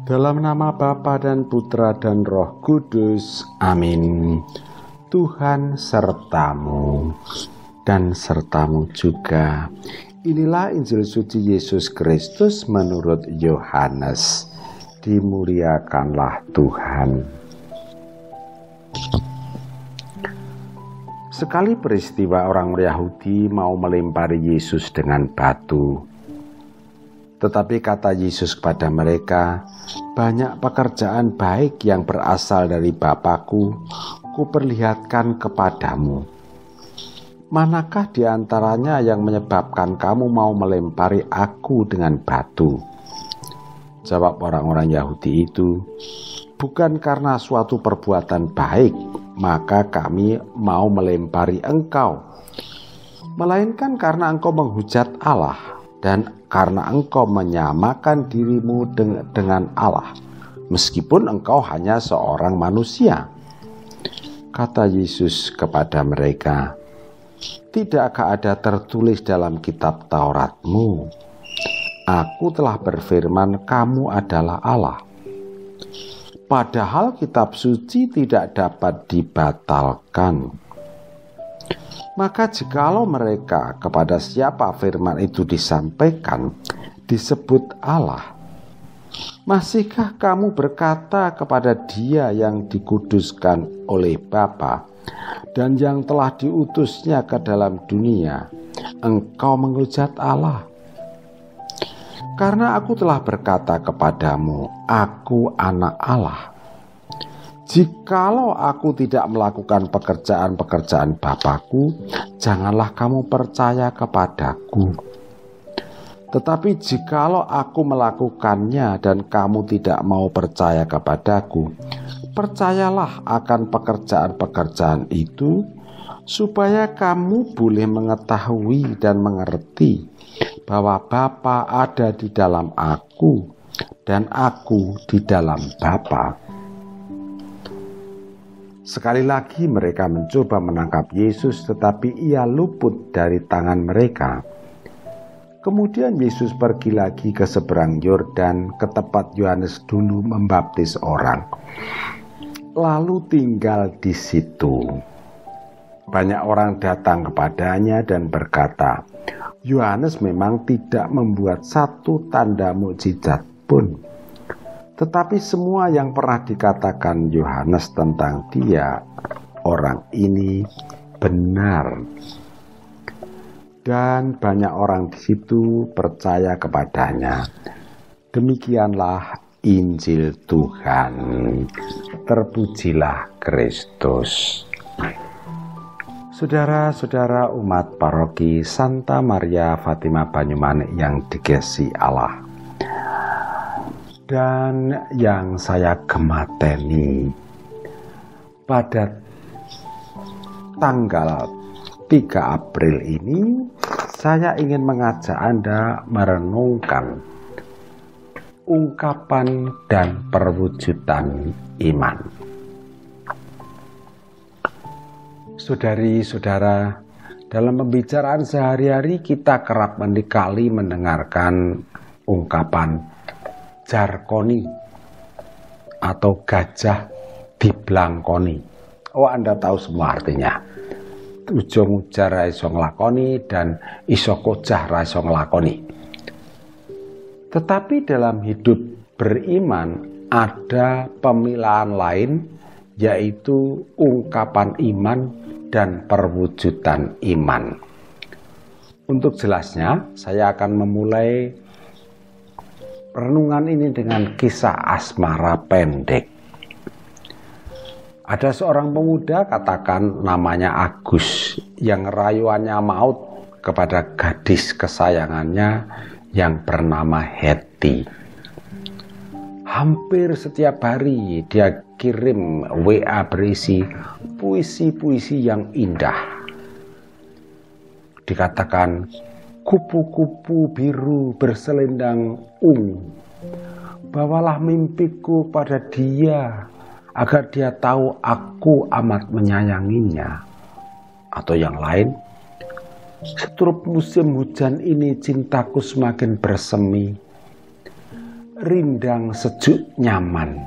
Dalam nama Bapa dan Putra dan Roh Kudus. Amin. Tuhan sertamu dan sertamu juga. Inilah Injil suci Yesus Kristus menurut Yohanes. Dimuliakanlah Tuhan. Sekali peristiwa orang Yahudi mau melempari Yesus dengan batu. Tetapi kata Yesus kepada mereka, "Banyak pekerjaan baik yang berasal dari Bapa-Ku, Kuperlihatkan kepadamu. Manakah di antaranya yang menyebabkan kamu mau melempari Aku dengan batu?" Jawab orang-orang Yahudi itu, "Bukan karena suatu perbuatan baik, maka kami mau melempari engkau, melainkan karena engkau menghujat Allah, dan karena engkau menyamakan dirimu dengan Allah, meskipun engkau hanya seorang manusia." Kata Yesus kepada mereka, "Tidakkah ada tertulis dalam kitab Tauratmu, Aku telah berfirman kamu adalah Allah? Padahal kitab suci tidak dapat dibatalkan. Maka jikalau mereka kepada siapa firman itu disampaikan disebut Allah, masihkah kamu berkata kepada Dia yang dikuduskan oleh Bapa dan yang telah diutusnya ke dalam dunia, engkau menghujat Allah? Karena Aku telah berkata kepadamu, Aku anak Allah. Jikalau Aku tidak melakukan pekerjaan-pekerjaan Bapa-Ku, janganlah kamu percaya kepadaku. Tetapi jikalau Aku melakukannya dan kamu tidak mau percaya kepadaku, percayalah akan pekerjaan-pekerjaan itu, supaya kamu boleh mengetahui dan mengerti bahwa Bapa ada di dalam Aku dan Aku di dalam Bapa." Sekali lagi mereka mencoba menangkap Yesus, tetapi Ia luput dari tangan mereka. Kemudian Yesus pergi lagi ke seberang Yordan, ke tempat Yohanes dulu membaptis orang, lalu tinggal di situ. Banyak orang datang kepadanya dan berkata, "Yohanes memang tidak membuat satu tanda mukjizat pun. Tetapi semua yang pernah dikatakan Yohanes tentang dia, orang ini benar." Dan banyak orang di situ percaya kepadanya. Demikianlah Injil Tuhan. Terpujilah Kristus. Saudara-saudara umat paroki Santa Maria Fatima Banyumanik yang dikasihi Allah dan yang saya gemateni, pada tanggal 3 April ini saya ingin mengajak Anda merenungkan ungkapan dan perwujudan iman. Saudari-saudara, dalam pembicaraan sehari-hari kita kerap kali mendengarkan ungkapan jarkoni atau gajah diblangkoni. Oh, Anda tahu semua artinya. Ujung ujar ra iso nglakoni dan iso kojah ra iso nglakoni. Tetapi dalam hidup beriman ada pemilahan lain, yaitu ungkapan iman dan perwujudan iman. Untuk jelasnya, saya akan memulai renungan ini dengan kisah asmara pendek. Ada seorang pemuda, katakan namanya Agus, yang rayuannya maut kepada gadis kesayangannya yang bernama Hetty. Hampir setiap hari dia kirim WA berisi puisi-puisi yang indah. Dikatakan, kupu-kupu biru berselendang ungu, bawalah mimpiku pada dia, agar dia tahu aku amat menyayanginya. Atau yang lain, setiap musim hujan ini cintaku semakin bersemi. rindang sejuk nyaman.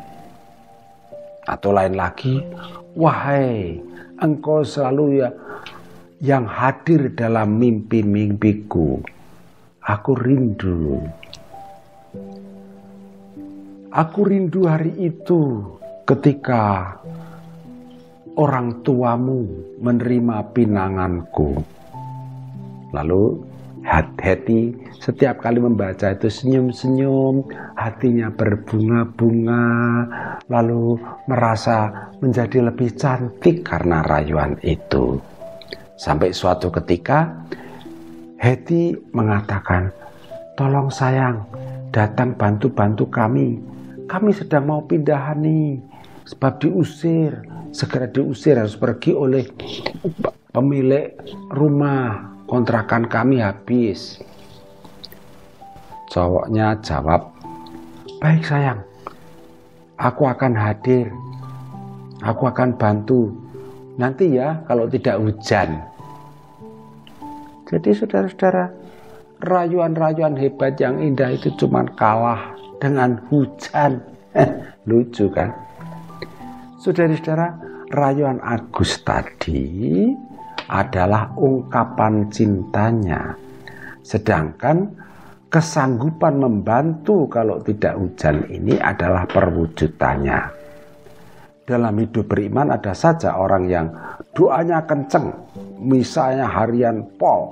Atau lain lagi, wahai engkau selalu yang hadir dalam mimpi-mimpiku. Aku rindu. Aku rindu hari itu ketika orang tuamu menerima pinanganku. Lalu Hetty setiap kali membaca itu senyum-senyum, hatinya berbunga-bunga, lalu merasa menjadi lebih cantik karena rayuan itu. Sampai suatu ketika Hetty mengatakan, tolong sayang, datang bantu-bantu kami. Kami sedang mau pindahan nih, sebab diusir, segera diusir, harus pergi oleh pemilik rumah. Kontrakan kami habis. Cowoknya jawab, baik sayang, aku akan hadir, aku akan bantu. Nanti ya kalau tidak hujan. Jadi saudara-saudara, rayuan-rayuan hebat yang indah itu cuma kalah dengan hujan. Lucu kan? Saudara-saudara, rayuan Agus tadi adalah ungkapan cintanya. Sedangkan kesanggupan membantu kalau tidak hujan ini adalah perwujudannya. Dalam hidup beriman ada saja orang yang doanya kenceng, misalnya harian pol,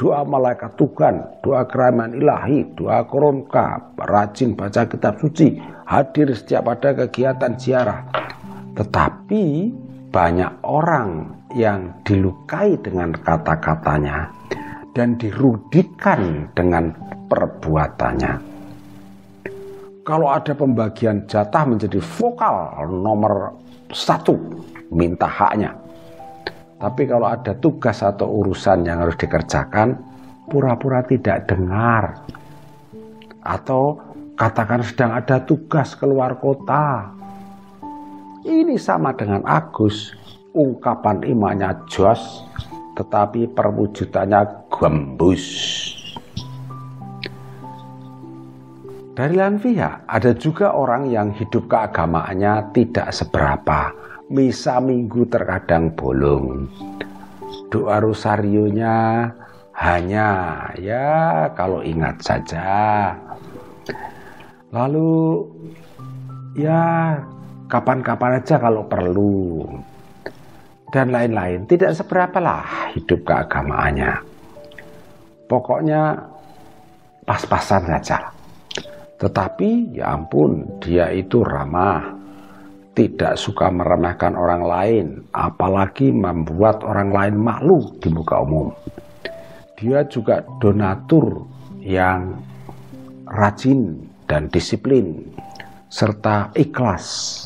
doa malaikat Tuhan, doa kerahiman ilahi, doa koronka, rajin baca kitab suci, hadir setiap ada kegiatan ziarah. Tetapi banyak orang yang dilukai dengan kata-katanya dan dirugikan dengan perbuatannya. Kalau ada pembagian jatah menjadi vokal nomor 1, minta haknya. Tapi kalau ada tugas atau urusan yang harus dikerjakan, pura-pura tidak dengar. Atau katakan sedang ada tugas keluar kota. Ini sama dengan Agus. Ungkapan imannya jos, tetapi perwujudannya gembus. Dari lain pihak, ada juga orang yang hidup keagamaannya tidak seberapa. Misa minggu terkadang bolong. Doa rosarionya hanya ya kalau ingat saja. Lalu ya kapan-kapan aja kalau perlu. Dan lain-lain, tidak seberapa lah hidup keagamaannya. Pokoknya pas-pasan saja. Tetapi ya ampun, dia itu ramah, tidak suka meremehkan orang lain, apalagi membuat orang lain malu di muka umum. Dia juga donatur yang rajin dan disiplin serta ikhlas.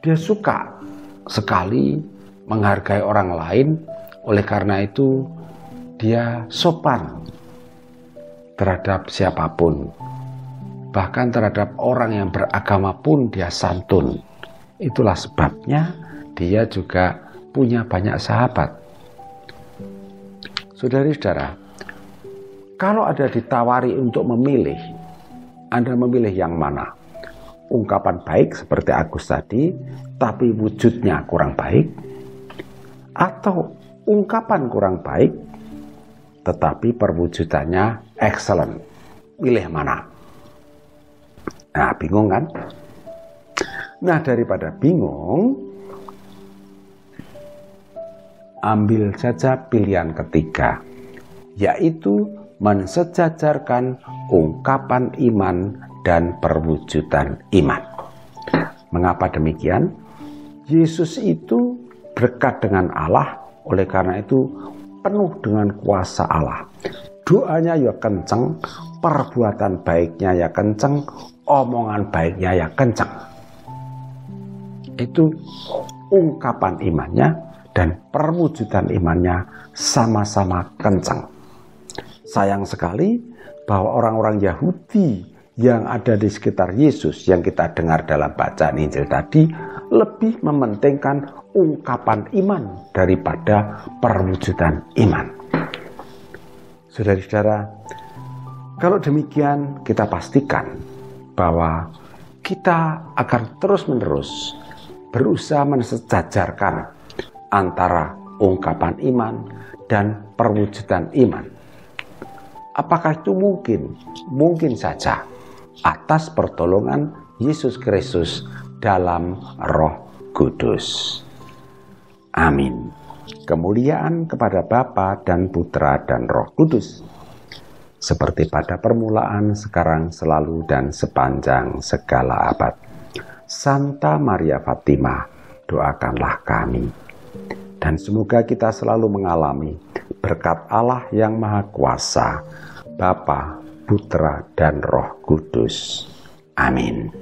Dia suka sekali menghargai orang lain, oleh karena itu dia sopan terhadap siapapun. Bahkan terhadap orang yang beragama pun dia santun. Itulah sebabnya dia juga punya banyak sahabat. Saudari-saudara, kalau ada ditawari untuk memilih, Anda memilih yang mana? Ungkapan baik seperti Agus tadi, tapi wujudnya kurang baik, atau ungkapan kurang baik, tetapi perwujudannya excellent. Pilih mana? Nah, bingung kan? Nah, daripada bingung, ambil saja pilihan ketiga, yaitu mensejajarkan ungkapan iman dan perwujudan iman. Mengapa demikian? Yesus itu dekat dengan Allah, oleh karena itu penuh dengan kuasa Allah. Doanya ya kenceng, perbuatan baiknya ya kenceng, omongan baiknya ya kenceng. Itu ungkapan imannya dan perwujudan imannya sama-sama kenceng. Sayang sekali bahwa orang-orang Yahudi yang ada di sekitar Yesus yang kita dengar dalam bacaan Injil tadi lebih mementingkan ungkapan iman daripada perwujudan iman. Saudara-saudara, Kalau demikian, kita pastikan bahwa kita akan terus-menerus berusaha mensejajarkan antara ungkapan iman dan perwujudan iman. Apakah itu mungkin? Mungkin saja atas pertolongan Yesus Kristus dalam Roh Kudus. Amin. Kemuliaan kepada Bapa dan Putra dan Roh Kudus, seperti pada permulaan, sekarang, selalu, dan sepanjang segala abad. Santa Maria Fatima, doakanlah kami. Dan semoga kita selalu mengalami berkat Allah yang Maha Kuasa, Bapa, Putra, dan Roh Kudus. Amin.